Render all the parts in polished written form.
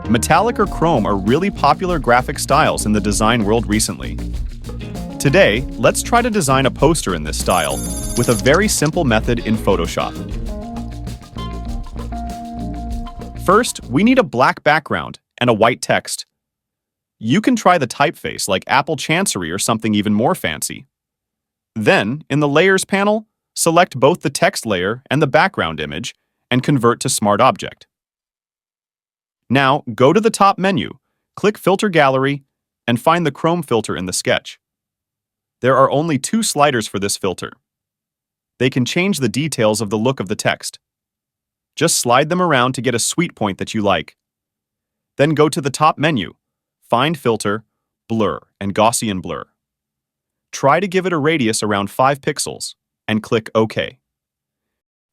Metallic or chrome are really popular graphic styles in the design world recently. Today, let's try to design a poster in this style with a very simple method in Photoshop. First, we need a black background and a white text. You can try the typeface like Apple Chancery or something even more fancy. Then, in the Layers panel, select both the text layer and the background image and convert to Smart Object. Now, go to the top menu, click Filter Gallery, and find the Chrome filter in the sketch. There are only 2 sliders for this filter. They can change the details of the look of the text. Just slide them around to get a sweet point that you like. Then go to the top menu, find Filter, Blur, and Gaussian Blur. Try to give it a radius around 5 pixels, and click OK.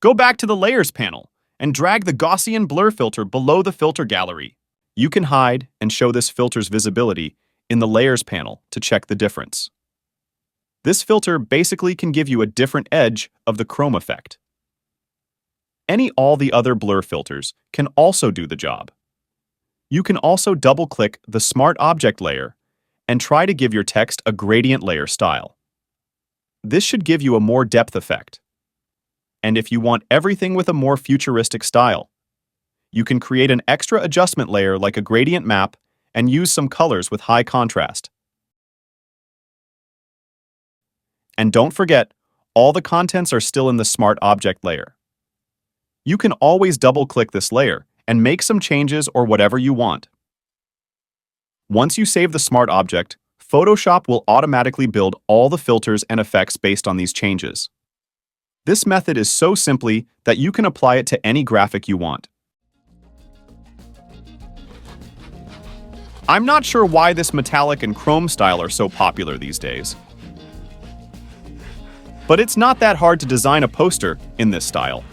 Go back to the Layers panel and drag the Gaussian Blur filter below the filter gallery. You can hide and show this filter's visibility in the Layers panel to check the difference. This filter basically can give you a different edge of the chrome effect. All the other blur filters can also do the job. You can also double-click the Smart Object layer and try to give your text a gradient layer style. This should give you a more depth effect. And if you want everything with a more futuristic style, you can create an extra adjustment layer like a gradient map and use some colors with high contrast. And don't forget, all the contents are still in the Smart Object layer. You can always double-click this layer and make some changes or whatever you want. Once you save the Smart Object, Photoshop will automatically build all the filters and effects based on these changes. This method is so simple that you can apply it to any graphic you want. I'm not sure why this metallic and chrome style are so popular these days. But it's not that hard to design a poster in this style.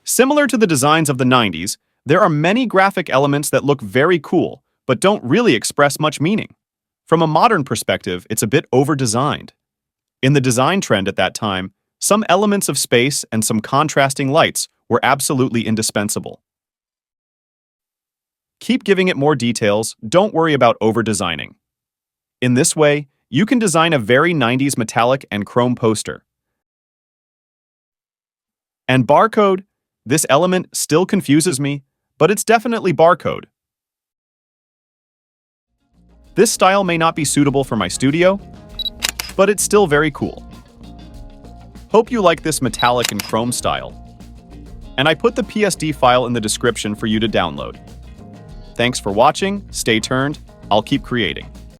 Similar to the designs of the 90s, there are many graphic elements that look very cool, but don't really express much meaning. From a modern perspective, it's a bit over-designed. In the design trend at that time, some elements of space and some contrasting lights were absolutely indispensable. Keep giving it more details, don't worry about over-designing. In this way, you can design a very 90s metallic and chrome poster. And barcode? This element still confuses me, but it's definitely barcode. This style may not be suitable for my studio, but it's still very cool. Hope you like this metallic and chrome style. And I put the PSD file in the description for you to download. Thanks for watching, stay tuned, I'll keep creating.